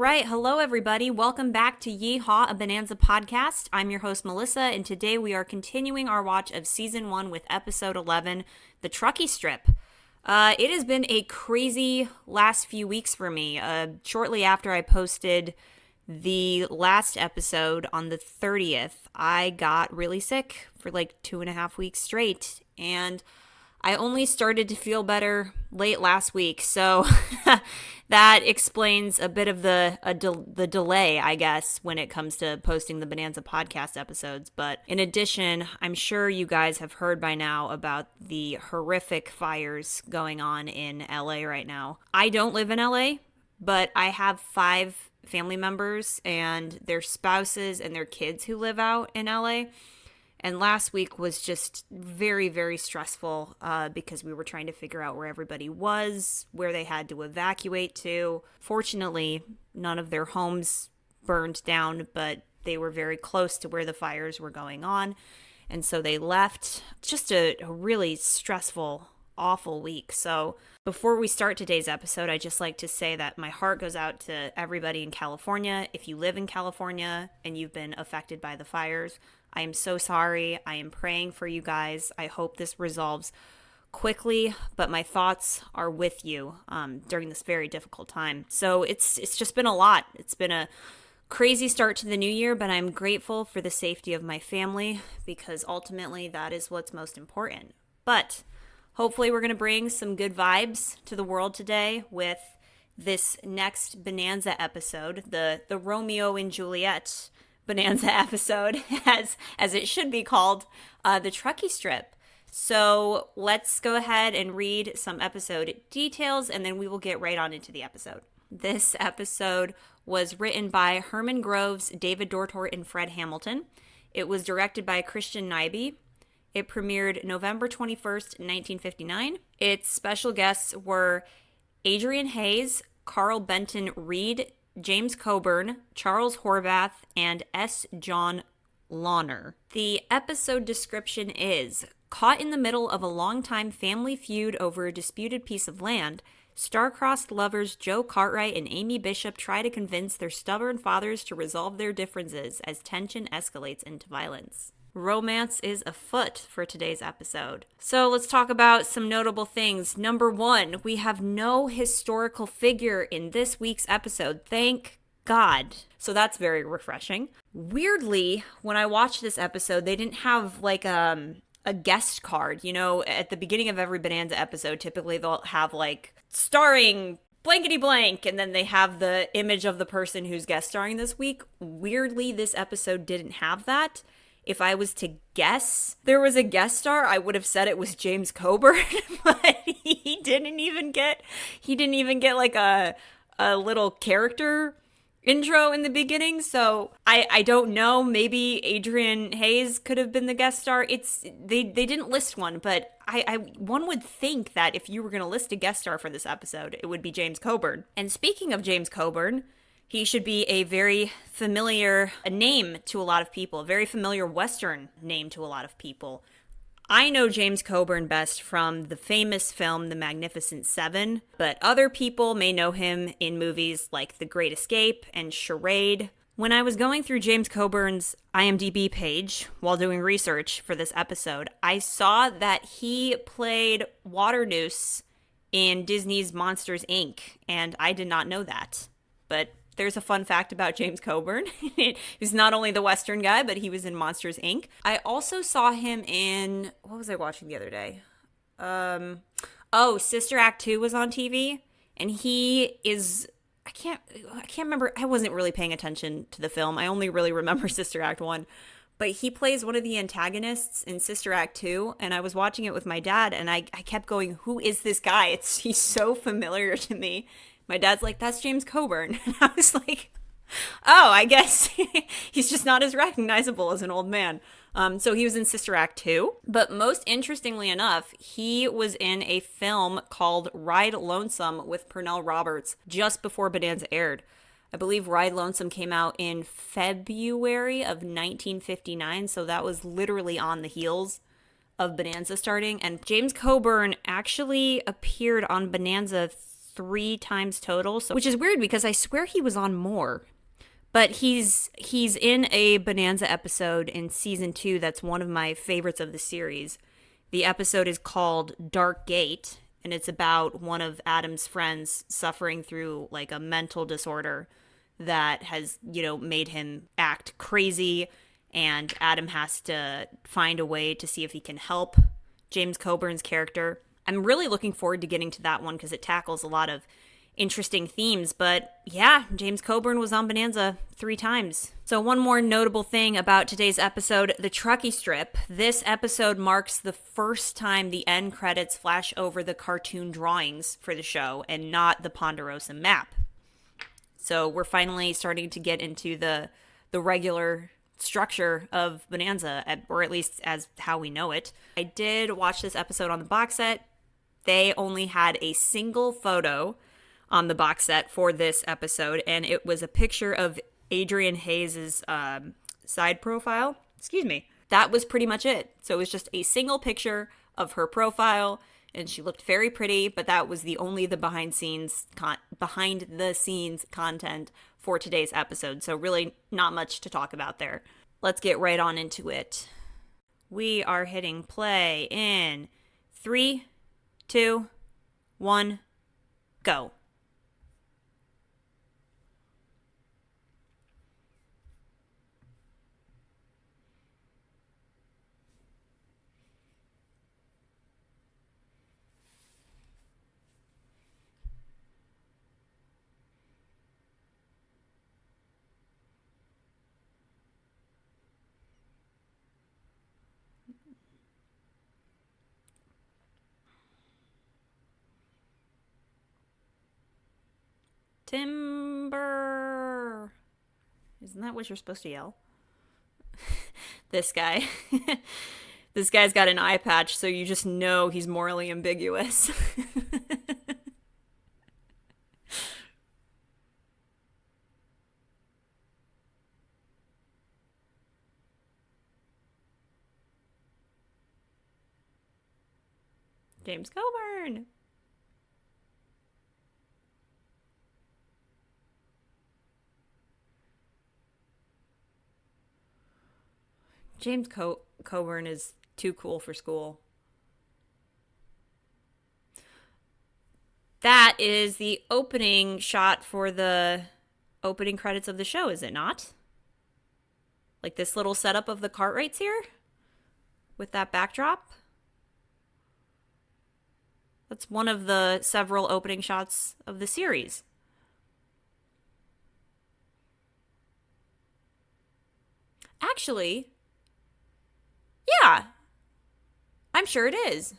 right. Hello, everybody. Welcome back to Yee-Haw, a Bonanza podcast. I'm your host, Melissa, and today we are continuing our watch of Season 1 with Episode 11, The Truckee Strip. It has been a crazy last few weeks for me. Shortly after I posted the last episode on the 30th, I got really sick for like 2.5 weeks straight, and I only started to feel better late last week, so that explains a bit of the delay, I guess, when it comes to posting the Bonanza podcast episodes. But in addition, I'm sure you guys have heard by now about the horrific fires going on in LA right now. I don't live in LA, but I have 5 family members and their spouses and their kids who live out in LA. And last week was just very, very stressful because we were trying to figure out where everybody was, where they had to evacuate to. Fortunately, none of their homes burned down, but they were very close to where the fires were going on. And so they left. Just a really stressful, awful week. So before we start today's episode, I'd just like to say that my heart goes out to everybody in California. If you live in California and you've been affected by the fires, I am so sorry. I am praying for you guys. I hope this resolves quickly, but my thoughts are with you during this very difficult time. So it's just been a lot. It's been a crazy start to the new year, but I'm grateful for the safety of my family because ultimately that is what's most important. But hopefully we're going to bring some good vibes to the world today with this next Bonanza episode, the Romeo and Juliet Bonanza episode, as it should be called, the Truckee Strip. So let's go ahead and read some episode details, and then we will get right on into the episode. This episode was written by Herman Groves, David Dortort, and Fred Hamilton. It was directed by Christian Nyby. It premiered November 21st, 1959. Its special guests were Adrienne Hayes, Carl Benton Reid, James Coburn, Charles Horvath, and S. John Launer. The episode description is, caught in the middle of a longtime family feud over a disputed piece of land, star-crossed lovers Joe Cartwright and Amy Bishop try to convince their stubborn fathers to resolve their differences as tension escalates into violence. Romance is afoot for today's episode. So let's talk about some notable things. Number 1, we have no historical figure in this week's episode. Thank God. So that's very refreshing. Weirdly, when I watched this episode, they didn't have like a guest card. You know, at the beginning of every Bonanza episode, typically they'll have like starring blankety blank, and then they have the image of the person who's guest starring this week. Weirdly, this episode didn't have that. If I was to guess there was a guest star, I would have said it was James Coburn, but he didn't even get like a little character intro in the beginning. So I don't know. Maybe Adrienne Hayes could have been the guest star. They didn't list one, but one would think that if you were going to list a guest star for this episode, it would be James Coburn. And speaking of James Coburn, he should be a very familiar name to a lot of people, a very familiar Western name to a lot of people. I know James Coburn best from the famous film The Magnificent Seven, but other people may know him in movies like The Great Escape and Charade. When I was going through James Coburn's IMDb page while doing research for this episode, I saw that he played Waternoose in Disney's Monsters, Inc., and I did not know that. But there's a fun fact about James Coburn. He's not only the Western guy, but he was in Monsters, Inc. I also saw him in, what was I watching the other day? Sister Act 2 was on TV, and he is, I can't remember. I wasn't really paying attention to the film. I only really remember Sister Act 1. But he plays one of the antagonists in Sister Act 2, and I was watching it with my dad, and I kept going, who is this guy? He's so familiar to me. My dad's like, that's James Coburn. And I was like, oh, I guess he's just not as recognizable as an old man. So he was in Sister Act 2. But most interestingly enough, he was in a film called Ride Lonesome with Pernell Roberts just before Bonanza aired. I believe Ride Lonesome came out in February of 1959, so that was literally on the heels of Bonanza starting. And James Coburn actually appeared on Bonanza 3 times total, so which is weird because I swear he was on more. But he's in a Bonanza episode in season 2 that's one of my favorites of the series. The episode is called Dark Gate, and it's about one of Adam's friends suffering through like a mental disorder that has, made him act crazy, and Adam has to find a way to see if he can help James Coburn's character. I'm really looking forward to getting to that one because it tackles a lot of interesting themes. But yeah, James Coburn was on Bonanza 3 times. So one more notable thing about today's episode, the Truckee Strip. This episode marks the first time the end credits flash over the cartoon drawings for the show and not the Ponderosa map. So we're finally starting to get into the regular structure of Bonanza, or at least as how we know it. I did watch this episode on the box set. They only had a single photo on the box set for this episode, and it was a picture of Adrienne Hayes' side profile. Excuse me. That was pretty much it. So it was just a single picture of her profile, and she looked very pretty, but that was the behind the scenes content for today's episode. So really not much to talk about there. Let's get right on into it. We are hitting play in 3, 2, 1, go. Timber. Isn't that what you're supposed to yell? This guy. This guy's got an eye patch, so you just know he's morally ambiguous. James Coburn. James Coburn is too cool for school. That is the opening shot for the opening credits of the show, is it not? Like this little setup of the Cartwrights here? With that backdrop? That's one of the several opening shots of the series. Actually, yeah, I'm sure it is.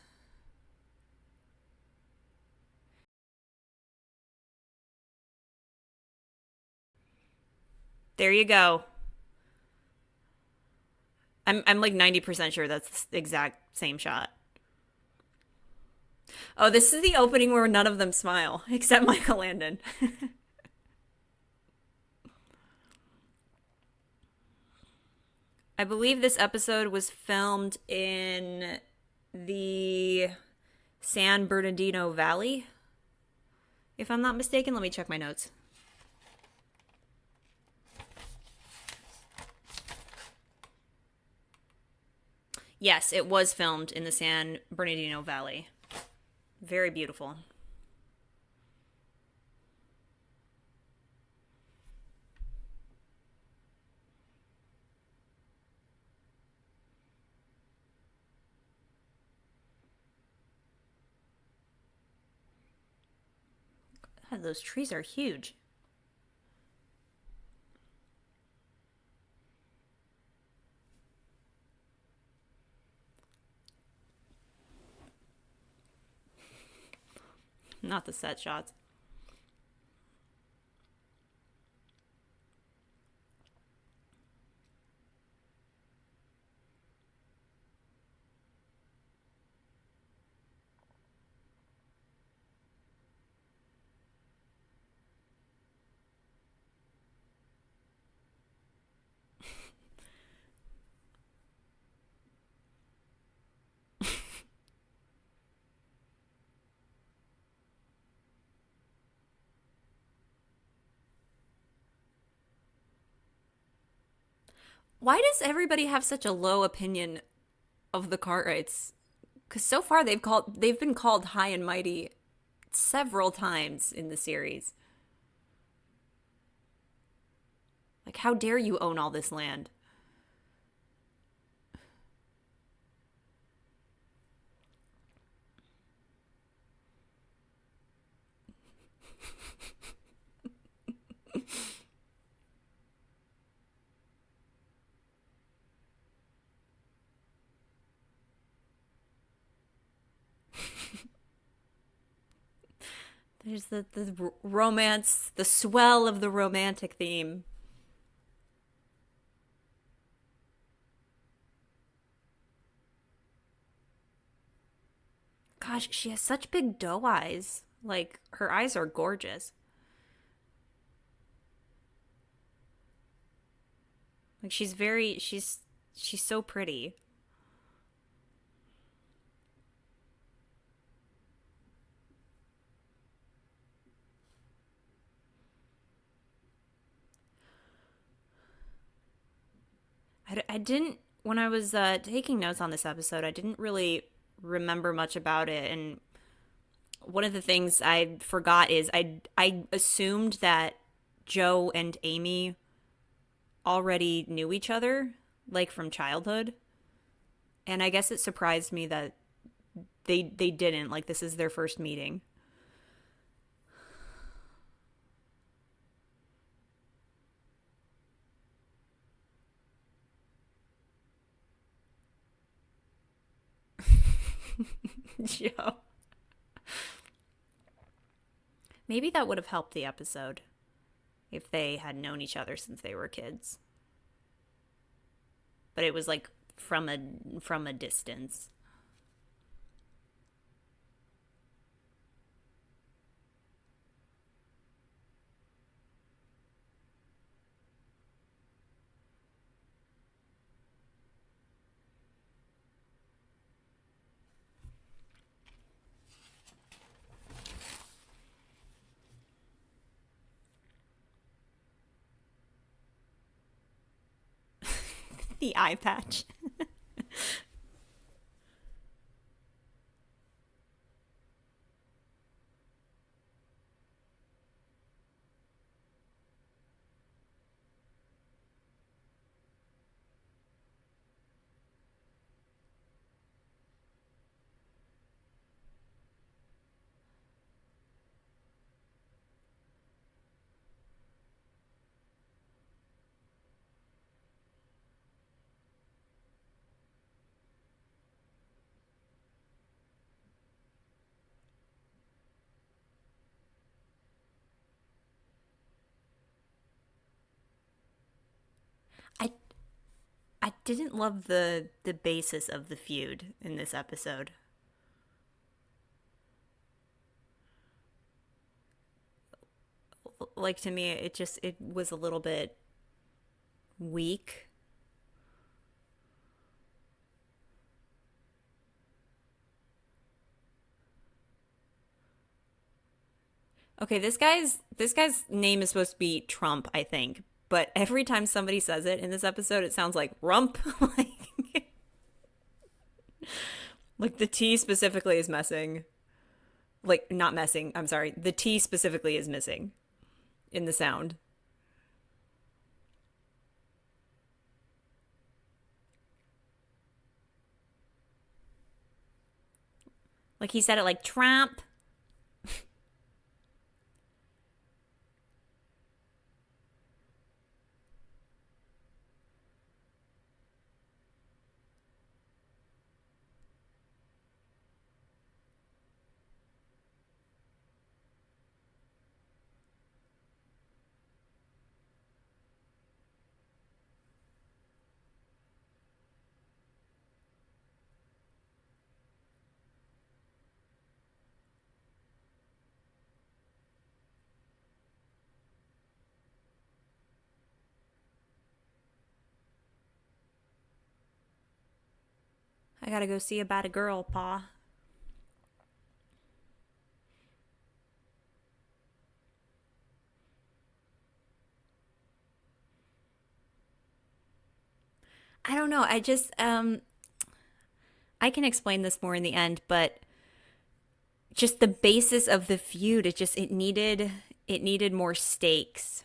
There you go. I'm like 90% sure that's the exact same shot. Oh, this is the opening where none of them smile, except Michael Landon. I believe this episode was filmed in the San Bernardino Valley. If I'm not mistaken, let me check my notes. Yes, it was filmed in the San Bernardino Valley. Very beautiful. God, those trees are huge. Not the set shots. Why does everybody have such a low opinion of the Cartwrights? Because so far they've been called high and mighty several times in the series. Like, how dare you own all this land? There's the romance, the swell of the romantic theme. Gosh, she has such big doe eyes. Like, her eyes are gorgeous. Like, she's so pretty. I didn't, when I was taking notes on this episode, I didn't really remember much about it. And one of the things I forgot is I assumed that Joe and Amy already knew each other, like from childhood. And I guess it surprised me that they didn't. Like, this is their first meeting. Joe. Maybe that would have helped the episode if they had known each other since they were kids. But it was like from a distance. The eye patch. I I didn't love the basis of the feud in this episode. Like, to me, it was a little bit weak. Okay, this guy's name is supposed to be Trump, I think. But every time somebody says it in this episode, it sounds like rump. Like the T specifically is messing. Like, not messing, I'm sorry. The T specifically is missing in the sound. Like, he said it like Trump. I gotta go see about a girl, Pa. I don't know. I can explain this more in the end, but just the basis of the feud, it needed more stakes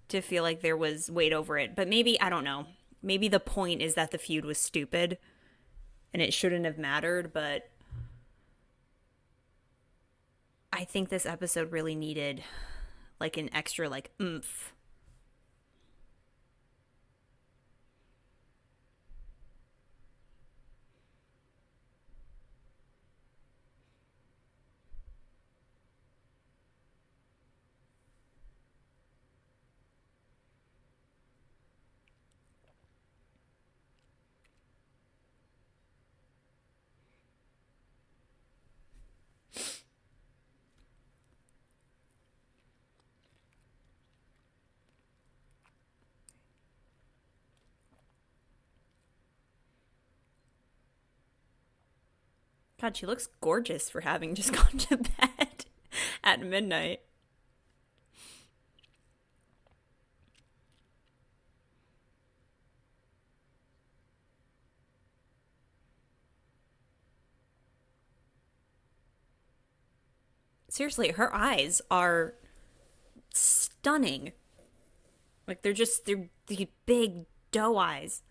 to feel like there was weight over it. But maybe, I don't know. Maybe the point is that the feud was stupid and it shouldn't have mattered, but I think this episode really needed like an extra like oomph. God, she looks gorgeous for having just gone to bed at midnight. Seriously, her eyes are stunning. Like they're the big doe eyes.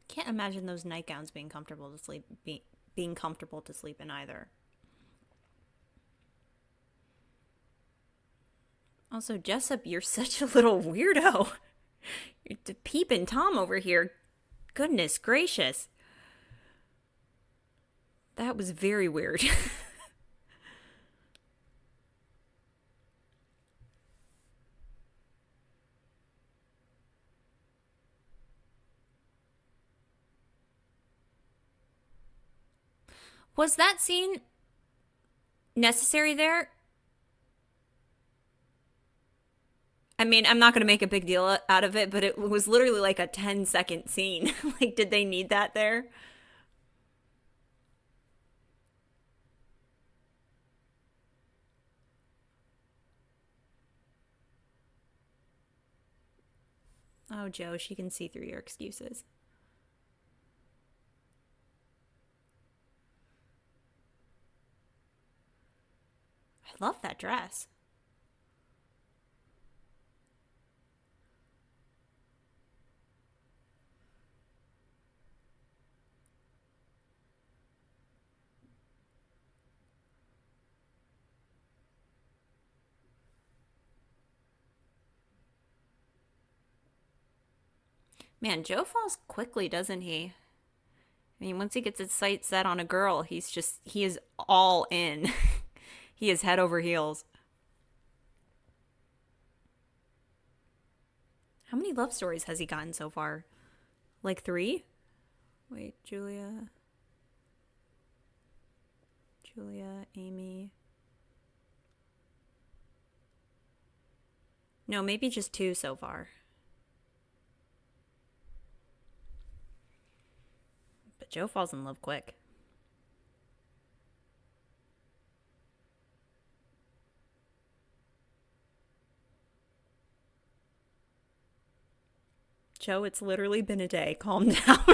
Can't imagine those nightgowns being comfortable to being comfortable to sleep in either. Also, Jessup, you're such a little weirdo. You're peeping Tom over here. Goodness gracious. That was very weird. Was that scene necessary there? I mean, I'm not going to make a big deal out of it, but it was literally like a 10-second scene. Like, did they need that there? Oh, Joe, she can see through your excuses. I love that dress. Man, Joe falls quickly, doesn't he? I mean, once he gets his sights set on a girl, he is all in. He is head over heels. How many love stories has he gotten so far? Like three? Wait, Julia, Amy. No, maybe just two so far. But Joe falls in love quick. Joe, it's literally been a day. Calm down.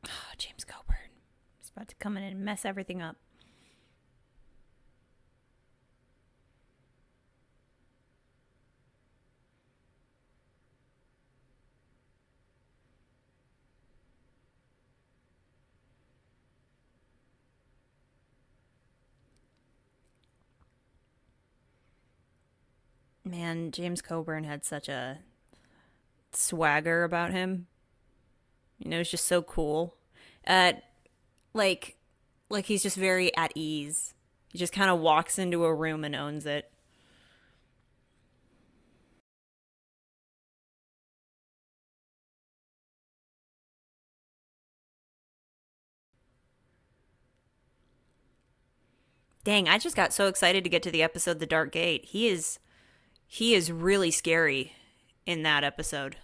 Oh, James Coburn. He's about to come in and mess everything up. Man, James Coburn had such a swagger about him. You know, he's just so cool. Uh, like, like he's just very at ease. He just kind of walks into a room and owns it. Dang, I just got so excited to get to the episode The Dark Gate. He is really scary in that episode.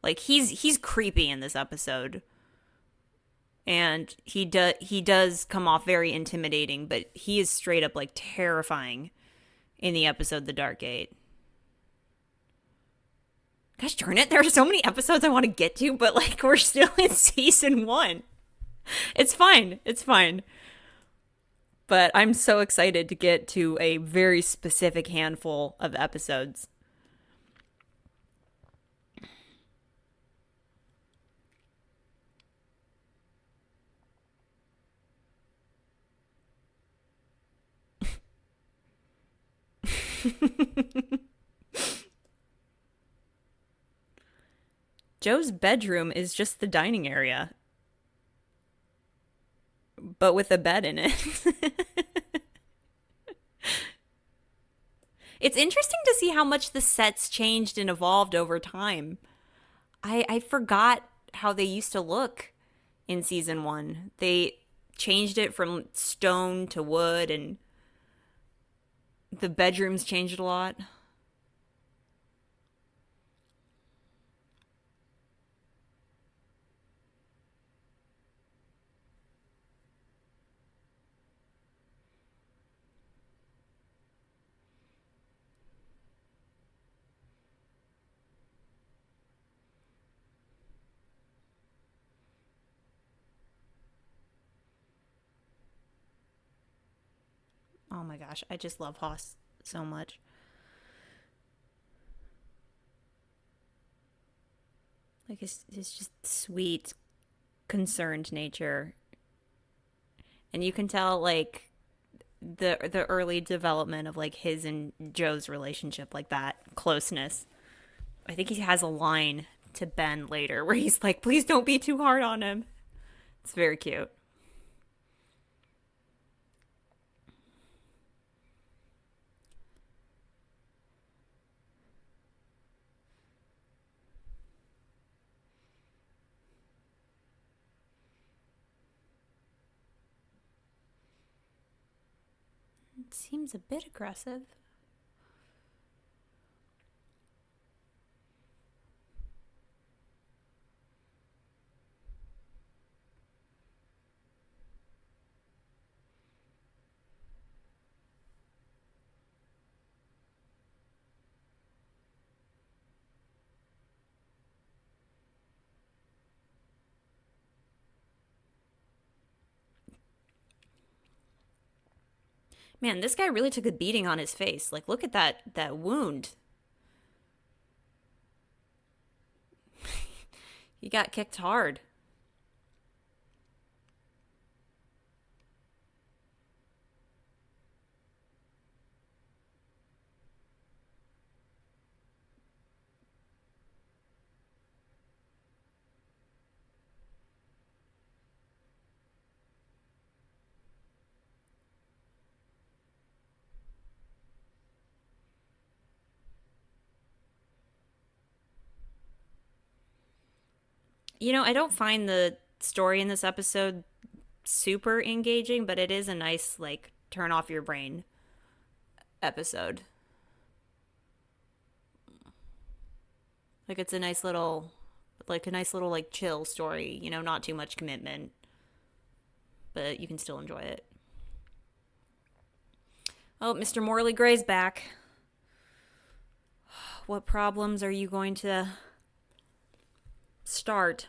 Like he's creepy in this episode. And he does come off very intimidating, but he is straight up like terrifying in the episode The Dark Gate. Gosh darn it, there are so many episodes I want to get to, but like we're still in season 1. It's fine. It's fine. But I'm so excited to get to a very specific handful of episodes. Joe's bedroom is just the dining area, but with a bed in it. It's interesting to see how much the sets changed and evolved over time. I forgot how they used to look in season 1. They changed it from stone to wood, and the bedrooms changed a lot. Oh my gosh, I just love Haas so much. Like his just sweet, concerned nature, and you can tell like the early development of like his and Joe's relationship, like that closeness. I think he has a line to Ben later where he's like, "Please don't be too hard on him." It's very cute. It seems a bit aggressive. Man, this guy really took a beating on his face. Like, look at that wound. He got kicked hard. I don't find the story in this episode super engaging, but it is a nice, like, turn off your brain episode. Like, it's a nice little, like, chill story, not too much commitment, but you can still enjoy it. Oh, Mr. Morley Gray's back. What problems are you going to start?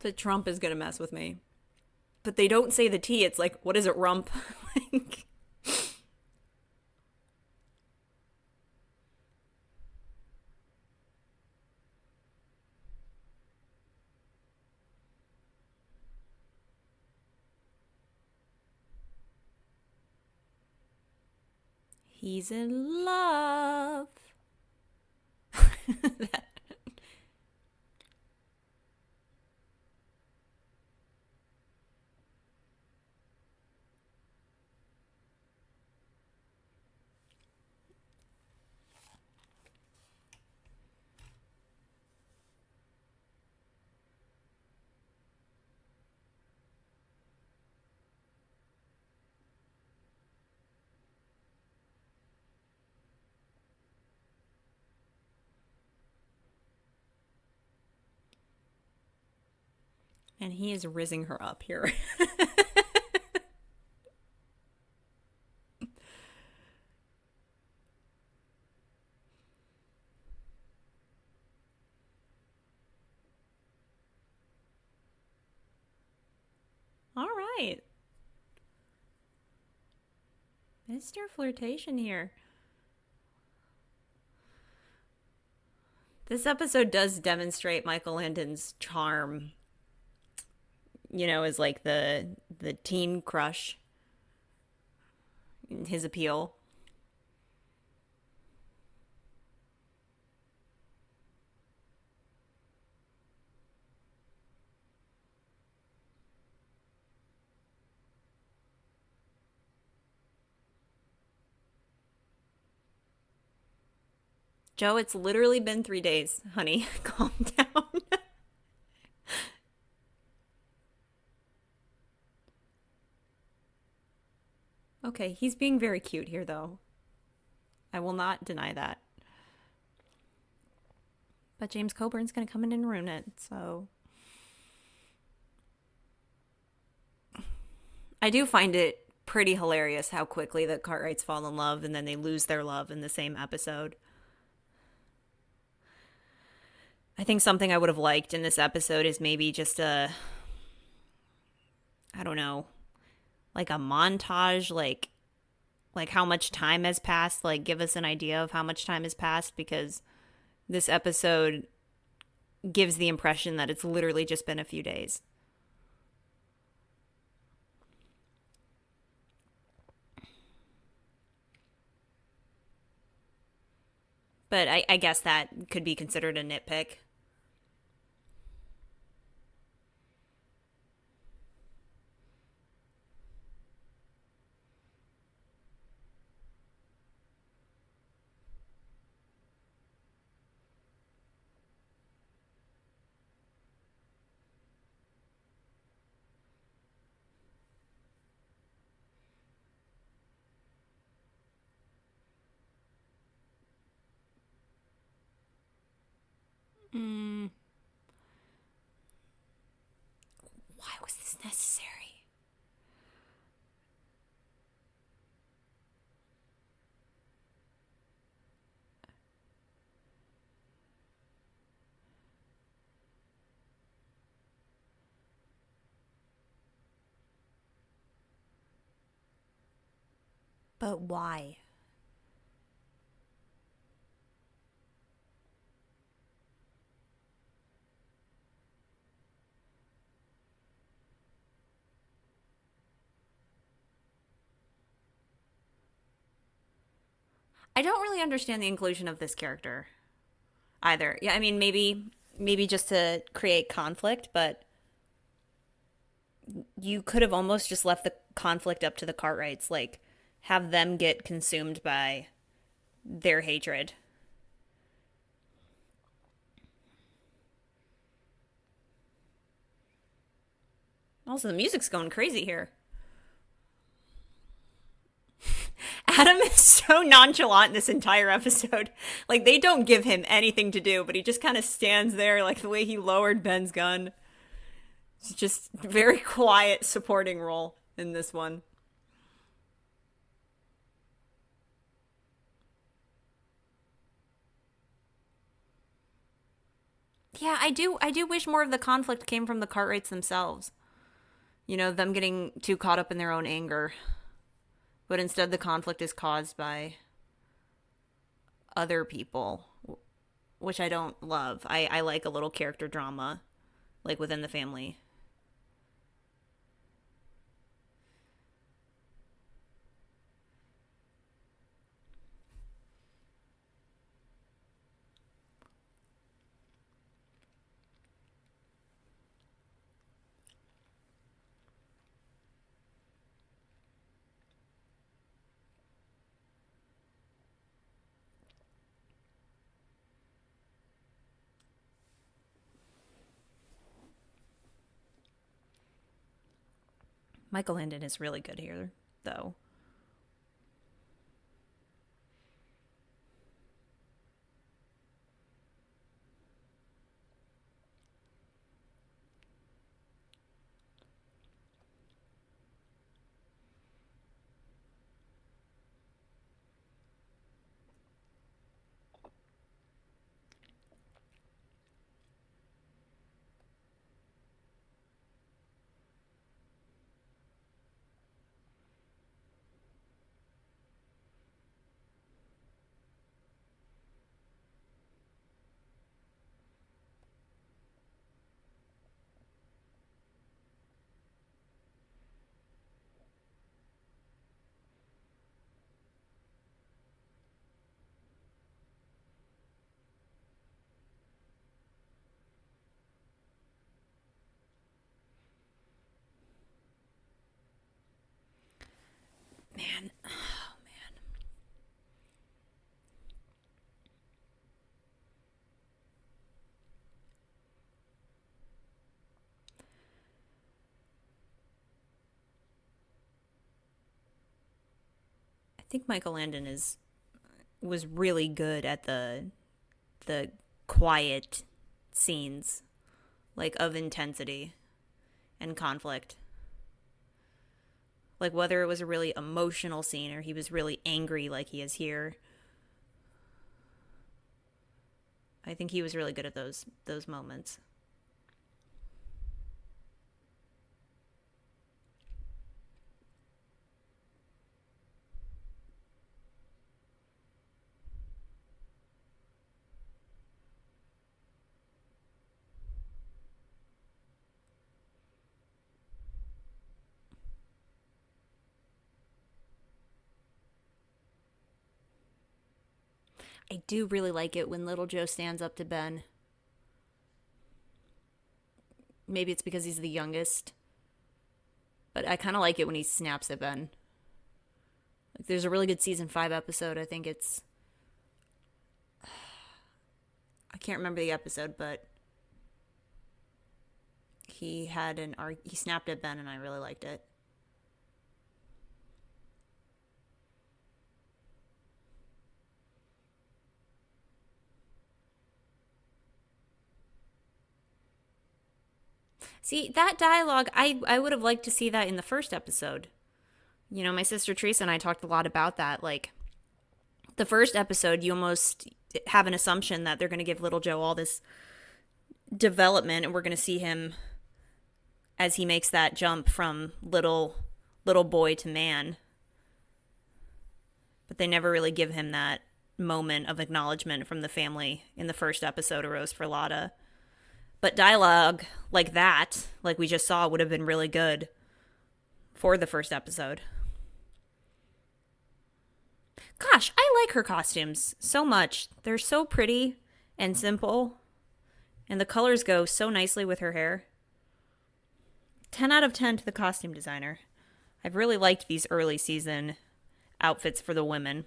The Trump is going to mess with me. But they don't say the T. It's like, what is it, rump? Like, he's in love. And he is rizzing her up here. All right. Mr. Flirtation here. This episode does demonstrate Michael Landon's charm, as like the teen crush, his appeal. Joe, it's literally been 3 days, honey. Calm down. Okay, he's being very cute here, though. I will not deny that. But James Coburn's going to come in and ruin it, so. I do find it pretty hilarious how quickly the Cartwrights fall in love and then they lose their love in the same episode. I think something I would have liked in this episode is maybe just I don't know, like a montage, like how much time has passed, like give us an idea of how much time has passed, because this episode gives the impression that it's literally just been a few days. But I guess that could be considered a nitpick. Mm, why was this necessary? But why? I don't really understand the inclusion of this character either. Yeah, I mean maybe just to create conflict, but you could have almost just left the conflict up to the Cartwrights, like have them get consumed by their hatred. Also, the music's going crazy here. Adam is so nonchalant in this entire episode. Like, they don't give him anything to do, but he just kind of stands there, like the way he lowered Ben's gun. It's just very quiet supporting role in this one. Yeah, I do wish more of the conflict came from the Cartwrights themselves. You know, them getting too caught up in their own anger. But instead the conflict is caused by other people, which I don't love. I like a little character drama, like within the family. Michael Landon is really good here, though. Man, oh man. I think Michael Landon is was really good at the quiet scenes, like of intensity and conflict. Like whether it was a really emotional scene or he was really angry like he is here. I think he was really good at those moments. I do really like it when Little Joe stands up to Ben. Maybe it's because he's the youngest, but I kind of like it when he snaps at Ben. Like, there's a really good season 5 episode. I think it's I can't remember the episode, but he snapped at Ben and I really liked it. See, that dialogue, I would have liked to see that in the first episode. You know, my sister Teresa and I talked a lot about that. Like, the first episode, you almost have an assumption that they're going to give little Joe all this development, and we're going to see him as he makes that jump from little boy to man. But they never really give him that moment of acknowledgement from the family in the first episode of Rose for Lotta. But dialogue like that, like we just saw, would have been really good for the first episode. Gosh, I like her costumes so much. They're so pretty and simple, and the colors go so nicely with her hair. 10 out of 10 to the costume designer. I've really liked these early season outfits for the women.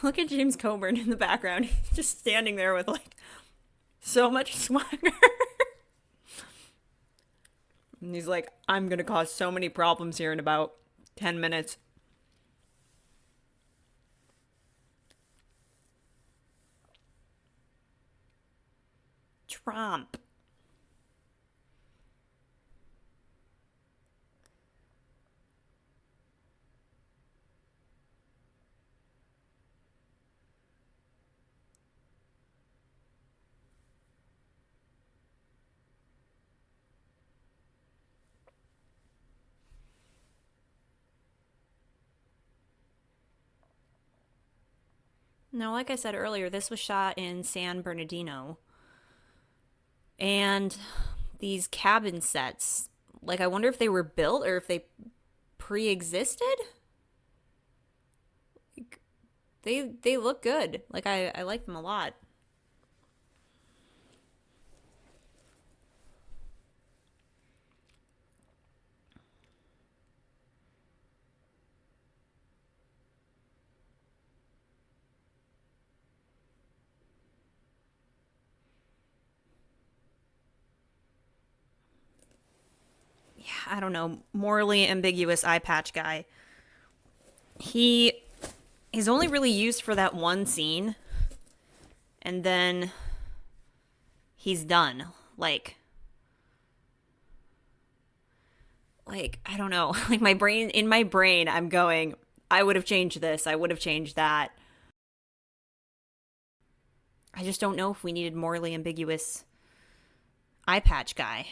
Look at James Coburn in the background. He's just standing there with like so much swagger. And he's like, I'm going to cause so many problems here in about 10 minutes. Trump. Now, like I said earlier, this was shot in San Bernardino. And these cabin sets, like, I wonder if they were built or if they pre existed. They look good. Like, I like them a lot. Yeah, I don't know. Morally ambiguous eye patch guy. He he's only really used for that one scene, and then he's done. Like I don't know. Like in my brain I'm going, I would have changed this, I would have changed that. I just don't know if we needed morally ambiguous eye patch guy.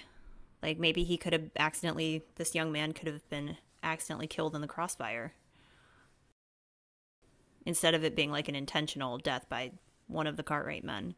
Like maybe he could have accidentally this young man could have been accidentally killed in the crossfire instead of it being like an intentional death by one of the Cartwright men.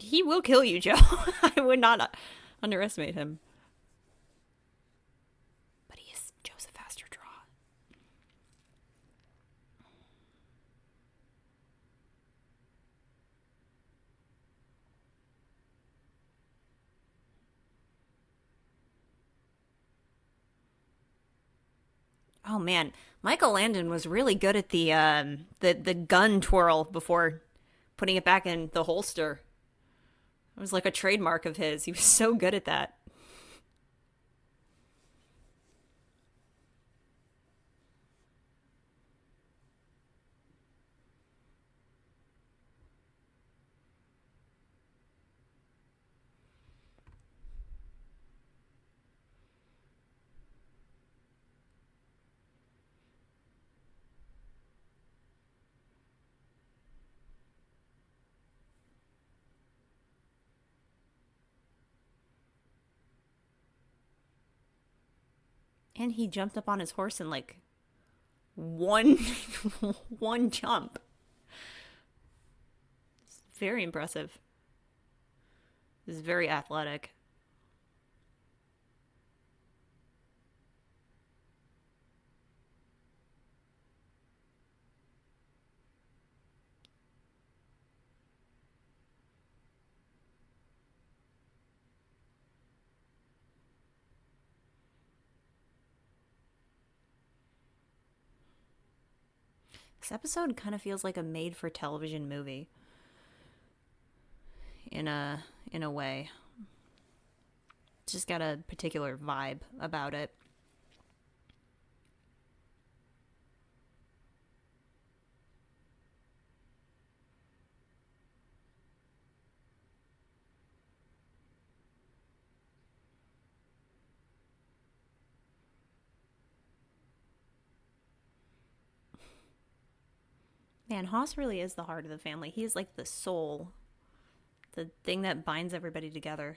He will kill you, Joe. I would not underestimate him. But he is Joe's a faster draw. Oh man, Michael Landon was really good at the gun twirl before putting it back in the holster. It was like a trademark of his. He was so good at that. And he jumped up on his horse in like one one jump. It's very impressive. It's very athletic. This episode kind of feels like a made-for-television movie in a way. It's just got a particular vibe about it. Man, Haas really is the heart of the family. He is like the soul, the thing that binds everybody together.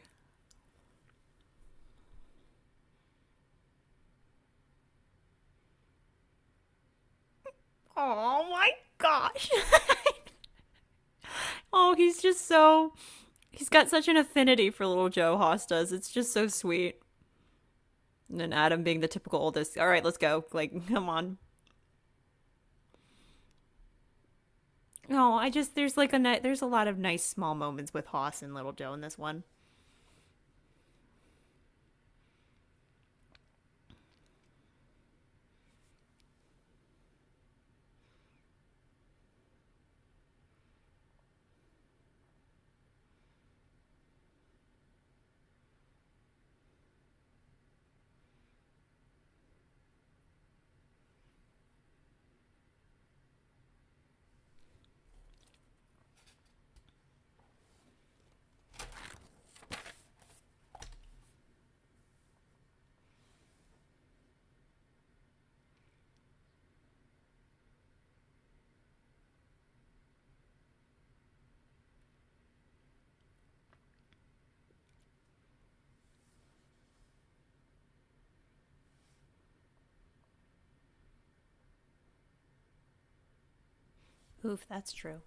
Oh my gosh. Oh, he's just so. He's got such an affinity for little Joe, Haas does. It's just so sweet. And then Adam being the typical oldest. All right, let's go. Like, come on. No, I just there's like there's a lot of nice small moments with Haas and Little Joe in this one. Oof, that's true.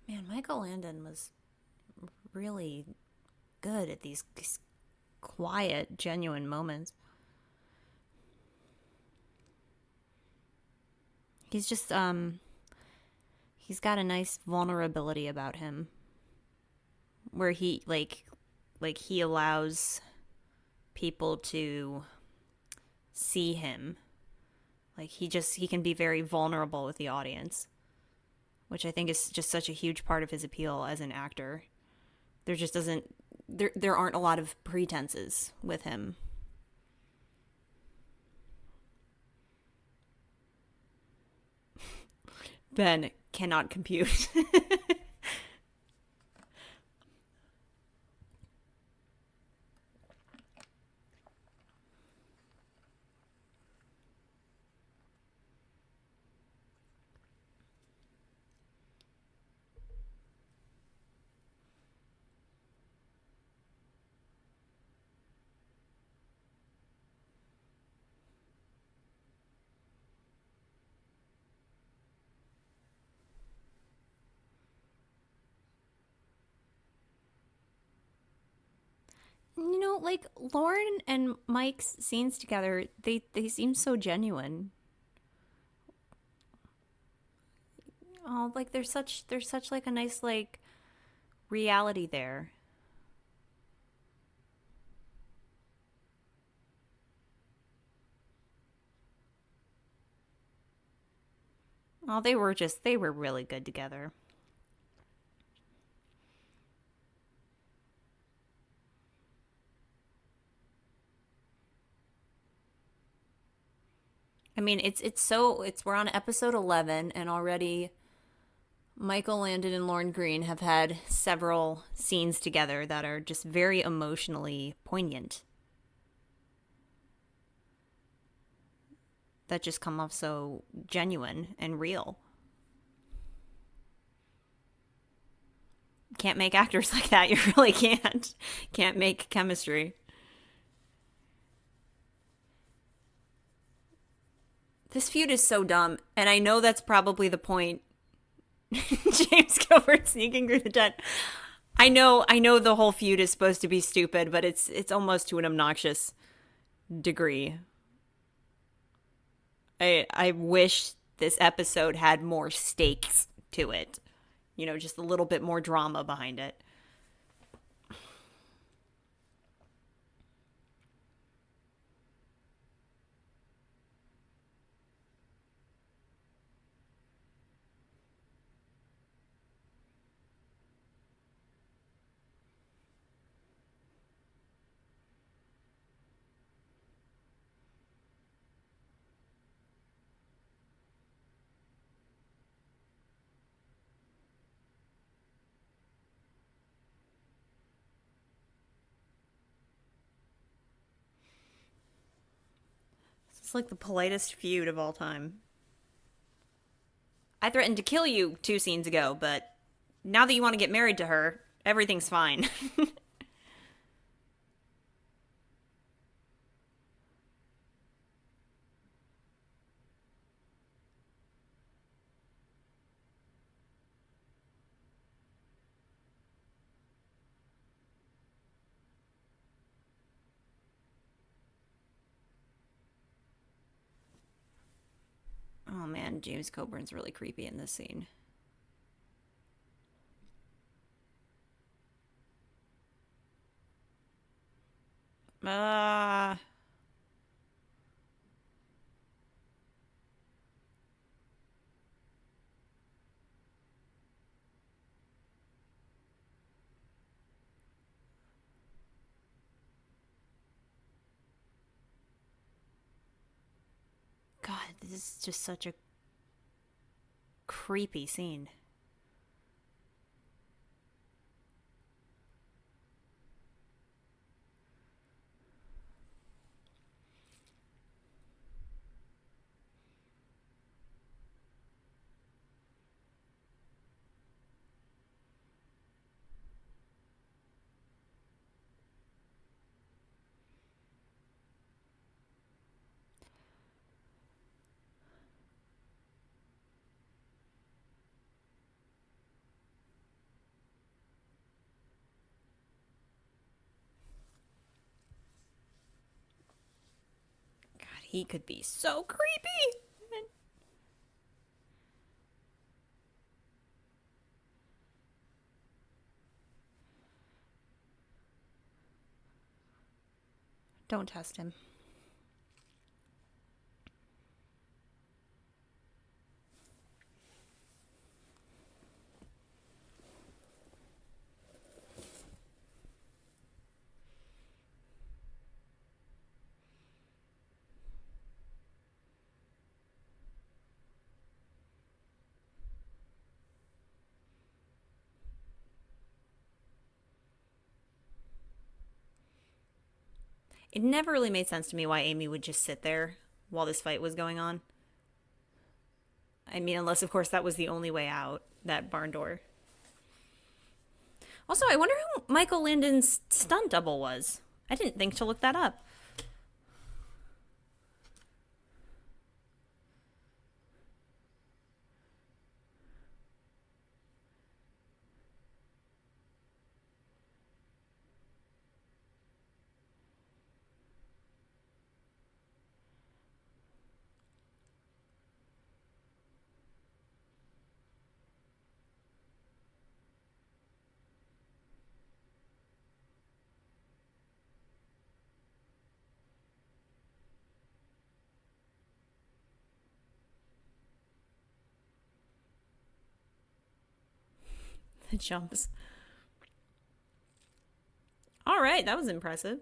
Man, Michael Landon was really good at these quiet, genuine moments. He's just he's got a nice vulnerability about him where he like he allows people to see him. Like he can be very vulnerable with the audience, which I think is just such a huge part of his appeal as an actor. There just doesn't there aren't a lot of pretenses with him. Ben cannot compute. You know, like Lauren and Mike's scenes together, they seem so genuine. Oh, like there's such like a nice like reality there. Oh, they were really good together. I mean, we're on episode 11, and already Michael Landon and Lauren Green have had several scenes together that are just very emotionally poignant. That just come off so genuine and real. Can't make actors like that. You really can't. Can't make chemistry. This feud is so dumb, and I know that's probably the point. James Coburn sneaking through the tent. I know the whole feud is supposed to be stupid, but it's almost to an obnoxious degree. I wish this episode had more stakes to it. You know, just a little bit more drama behind it. It's like the politest feud of all time. I threatened to kill you 2 scenes ago, but now that you want to get married to her, everything's fine. Oh man, James Coburn's really creepy in this scene. Uh God, this is just such a creepy scene. God, he could be so creepy. Don't test him. It never really made sense to me why Amy would just sit there while this fight was going on. I mean, unless, of course, that was the only way out, that barn door. Also, I wonder who Michael Landon's stunt double was. I didn't think to look that up. The jumps. All right, that was impressive.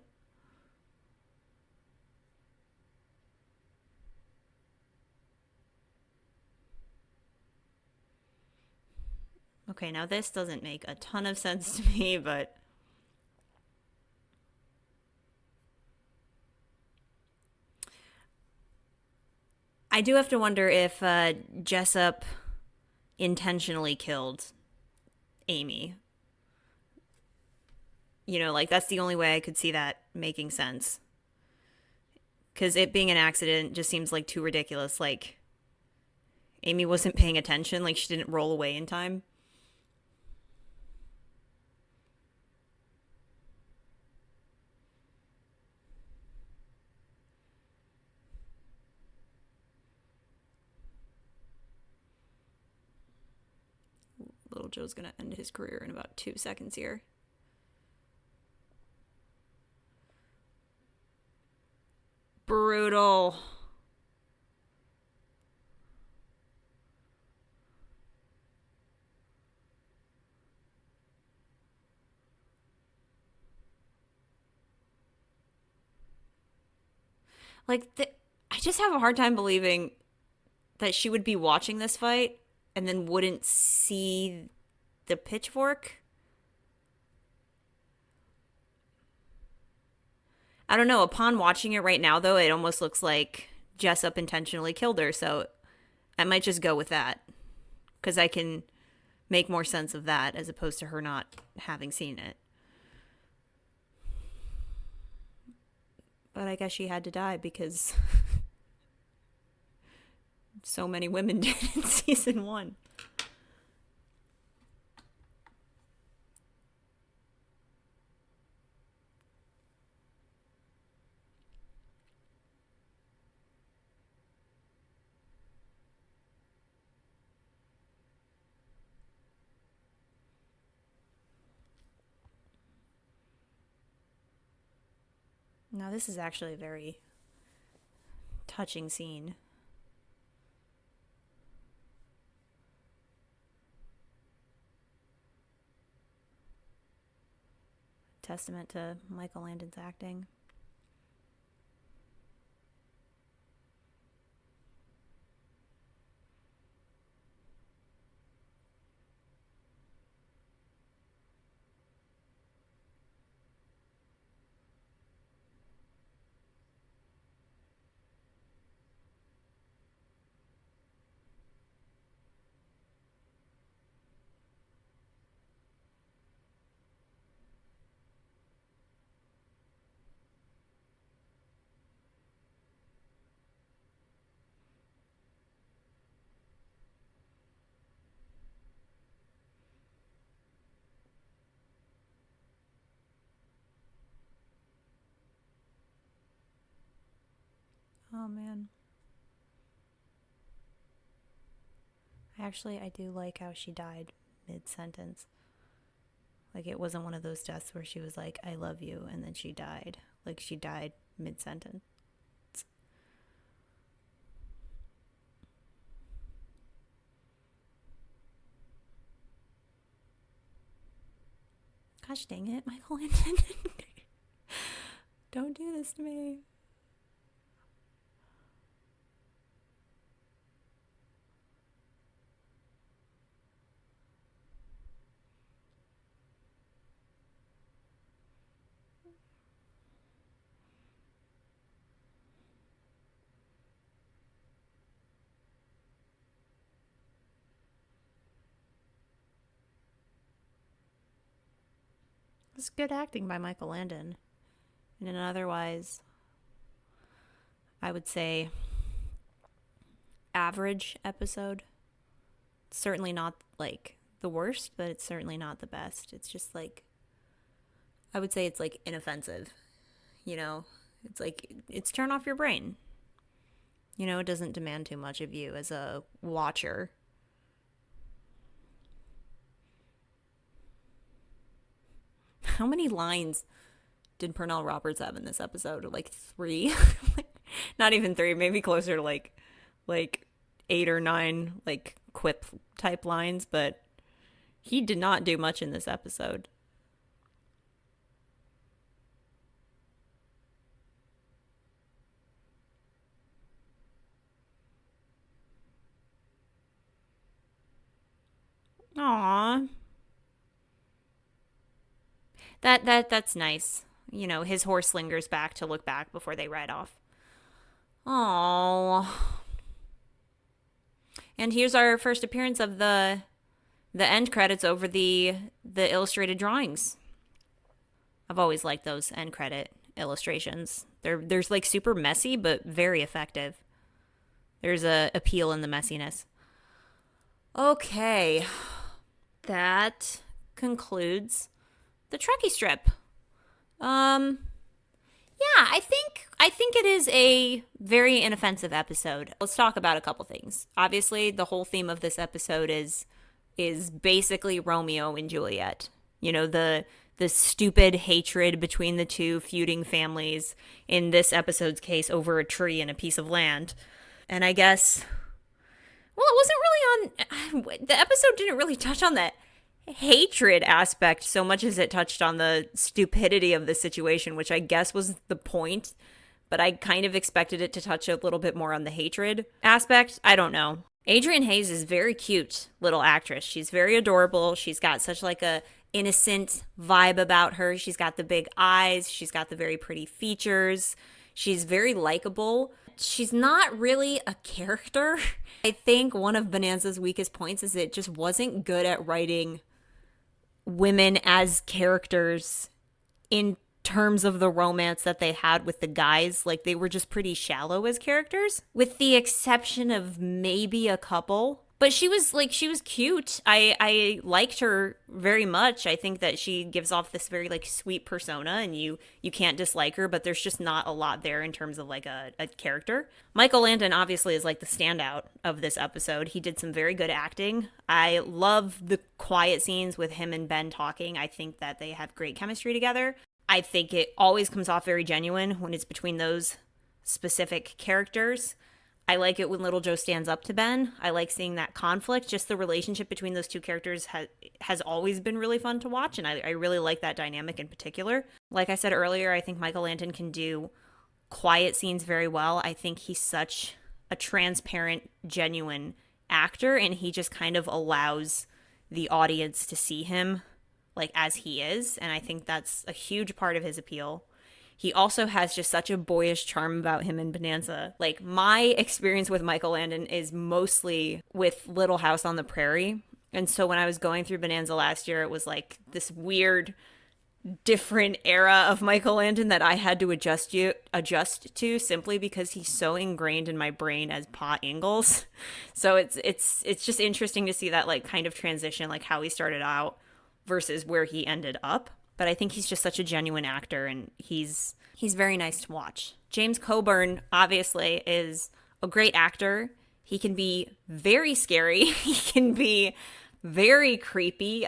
Okay, now this doesn't make a ton of sense to me, but I do have to wonder if Jessup intentionally killed Amy. You know, like that's the only way I could see that making sense. Because it being an accident just seems like too ridiculous. Like, Amy wasn't paying attention, like, she didn't roll away in time. Little Joe's gonna end his career in about 2 seconds here. Brutal. Like, I just have a hard time believing that she would be watching this fight and then wouldn't see the pitchfork. I don't know. Upon watching it right now, though, it almost looks like Jessup intentionally killed her. So I might just go with that because I can make more sense of that as opposed to her not having seen it. But I guess she had to die because so many women did in season 1. Now, this is actually a very touching scene. Testament to Michael Landon's acting. Oh, man. Actually, I do like how she died mid-sentence. Like, it wasn't one of those deaths where she was like, I love you, and then she died. Like, she died mid-sentence. Gosh dang it, Michael Landon. Don't do this to me. It's good acting by Michael Landon. In an otherwise, I would say, average episode. It's certainly not, like, the worst, but it's certainly not the best. It's just, like, I would say it's, like, inoffensive. You know? It's, like, it's turn off your brain. You know, it doesn't demand too much of you as a watcher. How many lines did Pernell Roberts have in this episode? Like 3? Not even 3, maybe closer to like 8 or 9 like quip type lines, but he did not do much in this episode. Aw. That's nice. You know, his horse lingers back to look back before they ride off. Oh. And here's our first appearance of the end credits over the illustrated drawings. I've always liked those end credit illustrations. There's like super messy but very effective. There's a appeal in the messiness. Okay. That concludes the Truckee Strip. Yeah, I think it is a very inoffensive episode. Let's talk about a couple things. Obviously, the whole theme of this episode is basically Romeo and Juliet. You know, the stupid hatred between the two feuding families, in this episode's case over a tree and a piece of land. And I guess, well, it wasn't really on, the episode didn't really touch on that hatred aspect so much as it touched on the stupidity of the situation, which I guess was the point, but I kind of expected it to touch a little bit more on the hatred aspect. I don't know. Adrienne Hayes is very cute little actress. She's very adorable. She's got such like a innocent vibe about her. She's got the big eyes. She's got the very pretty features. She's very likable. She's not really a character. I think one of Bonanza's weakest points is it just wasn't good at writing women as characters in terms of the romance that they had with the guys. Like, they were just pretty shallow as characters, with the exception of maybe a couple. But she was cute. I liked her very much. I think that she gives off this very like sweet persona, and you can't dislike her, but there's just not a lot there in terms of like a character. Michael Landon obviously is like the standout of this episode. He did some very good acting. I love the quiet scenes with him and Ben talking. I think that they have great chemistry together. I think it always comes off very genuine when it's between those specific characters. I like it when Little Joe stands up to Ben. I like seeing that conflict. Just the relationship between those two characters has always been really fun to watch, and I really like that dynamic in particular. Like I said earlier, I think Michael Landon can do quiet scenes very well. I think he's such a transparent, genuine actor, and he just kind of allows the audience to see him like as he is, and I think that's a huge part of his appeal. He also has just such a boyish charm about him in Bonanza. Like, my experience with Michael Landon is mostly with Little House on the Prairie. And so when I was going through Bonanza last year, it was like this weird, different era of Michael Landon that I had to adjust to simply because he's so ingrained in my brain as Pa Ingalls. So it's just interesting to see that like kind of transition, like how he started out versus where he ended up. But I think he's just such a genuine actor, and he's very nice to watch. James Coburn, obviously, is a great actor. He can be very scary. He can be very creepy.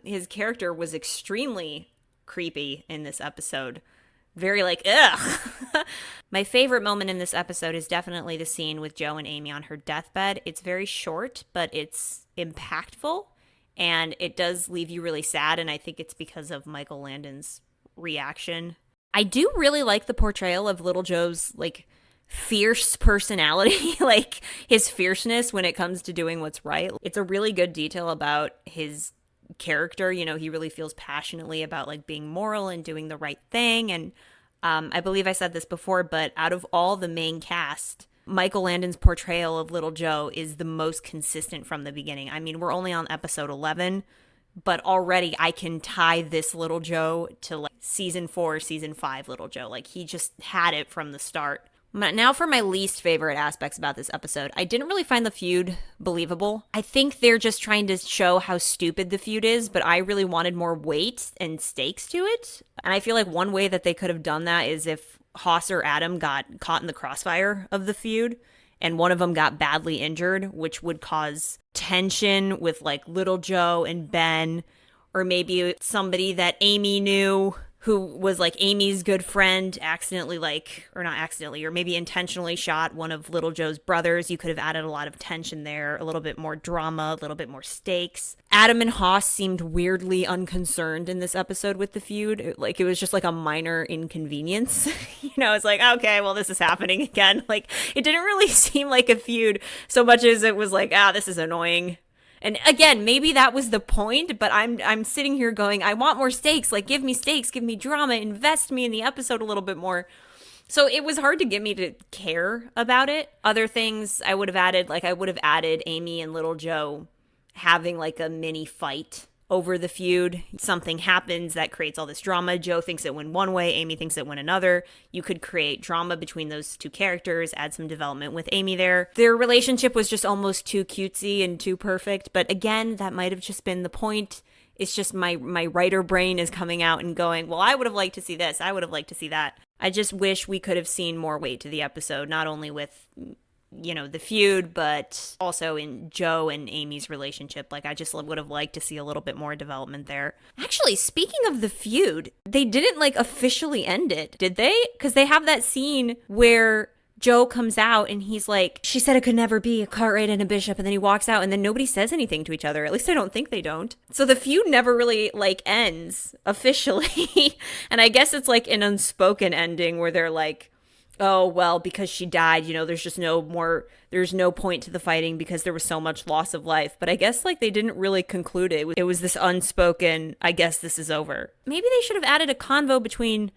His character was extremely creepy in this episode. Very like, ugh. My favorite moment in this episode is definitely the scene with Joe and Amy on her deathbed. It's very short, but it's impactful. And it does leave you really sad, and I think it's because of Michael Landon's reaction. I do really like the portrayal of Little Joe's, like, fierce personality, like, his fierceness when it comes to doing what's right. It's a really good detail about his character. You know, he really feels passionately about, like, being moral and doing the right thing. And I believe I said this before, but out of all the main cast, Michael Landon's portrayal of Little Joe is the most consistent from the beginning. I mean, we're only on episode 11, but already I can tie this Little Joe to like season 4, season 5 Little Joe. Like, he just had it from the start. Now for my least favorite aspects about this episode. I didn't really find the feud believable. I think they're just trying to show how stupid the feud is, but I really wanted more weight and stakes to it. And I feel like one way that they could have done that is if Hoss or Adam got caught in the crossfire of the feud and one of them got badly injured, which would cause tension with like Little Joe and Ben, or maybe somebody that Amy knew who was like Amy's good friend accidentally or not accidentally, or maybe intentionally shot one of Little Joe's brothers. You could have added a lot of tension there, a little bit more drama, a little bit more stakes. Adam and Hoss seemed weirdly unconcerned in this episode with the feud. It was just like a minor inconvenience. It's like, okay, well, this is happening again. Like, it didn't really seem like a feud so much as it was like, this is annoying. And again, maybe that was the point, but I'm sitting here going, I want more stakes. Like, give me stakes, give me drama, invest me in the episode a little bit more. So it was hard to get me to care about it. Other things I would have added, like I would have added Amy and Little Joe having like a mini fight over the feud. Something happens that creates all this drama. Joe thinks it went one way, Amy thinks it went another. You could create drama between those two characters, add some development with Amy there. Their relationship was just almost too cutesy and too perfect, but again, that might have just been the point. It's just my writer brain is coming out and going, well, I would have liked to see this, I would have liked to see that. I just wish we could have seen more weight to the episode, not only with, you know, the feud, but also in Joe and Amy's relationship. Like, I just would have liked to see a little bit more development there. Actually, speaking of the feud, they didn't, like, officially end it, did they? Because they have that scene where Joe comes out and he's like, she said it could never be a Cartwright and a Bishop, and then he walks out and then nobody says anything to each other. At least I don't think they don't. So the feud never really like ends officially. And I guess it's like an unspoken ending where they're like, oh, well, because she died, you know, there's no point to the fighting because there was so much loss of life. But I guess like they didn't really conclude it. It was this unspoken, I guess this is over. Maybe they should have added a convo between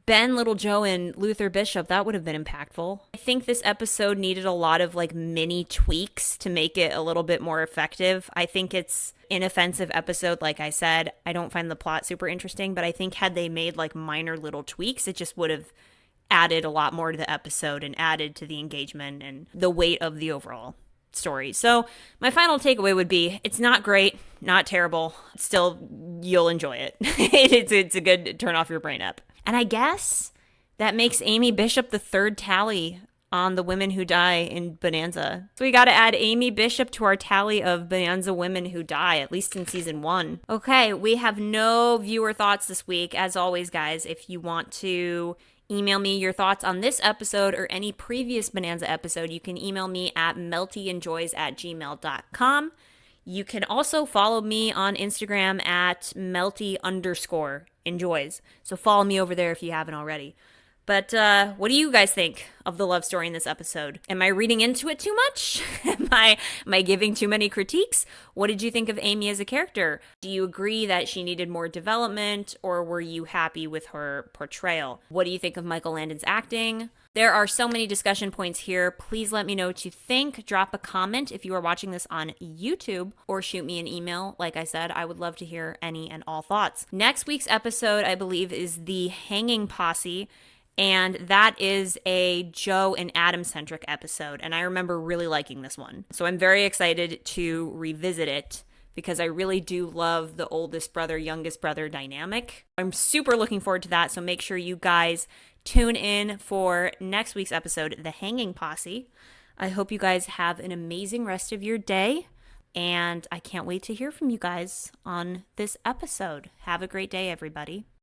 Ben, Little Joe, and Luther Bishop. That would have been impactful. I think this episode needed a lot of like mini tweaks to make it a little bit more effective. I think it's an inoffensive episode. Like I said, I don't find the plot super interesting, but I think had they made like minor little tweaks, it just would have added a lot more to the episode and added to the engagement and the weight of the overall story. So my final takeaway would be, it's not great, not terrible. Still, you'll enjoy it. It's a good turn off your brain up. And I guess that makes Amy Bishop the third tally on the women who die in Bonanza. So we got to add Amy Bishop to our tally of Bonanza women who die, at least in season 1. Okay, we have no viewer thoughts this week. As always, guys, if you want to email me your thoughts on this episode or any previous Bonanza episode, you can email me at meltyandjoys@gmail.com. You can also follow me on Instagram at melty_enjoys. So follow me over there if you haven't already. But what do you guys think of the love story in this episode? Am I reading into it too much? Am I giving too many critiques? What did you think of Amy as a character? Do you agree that she needed more development, or were you happy with her portrayal? What do you think of Michael Landon's acting? There are so many discussion points here. Please let me know what you think. Drop a comment if you are watching this on YouTube, or shoot me an email. Like I said, I would love to hear any and all thoughts. Next week's episode, I believe, is the Hanging Posse. And that is a Joe and Adam centric episode. And I remember really liking this one. So I'm very excited to revisit it because I really do love the oldest brother, youngest brother dynamic. I'm super looking forward to that. So make sure you guys tune in for next week's episode, The Hanging Posse. I hope you guys have an amazing rest of your day. And I can't wait to hear from you guys on this episode. Have a great day, everybody.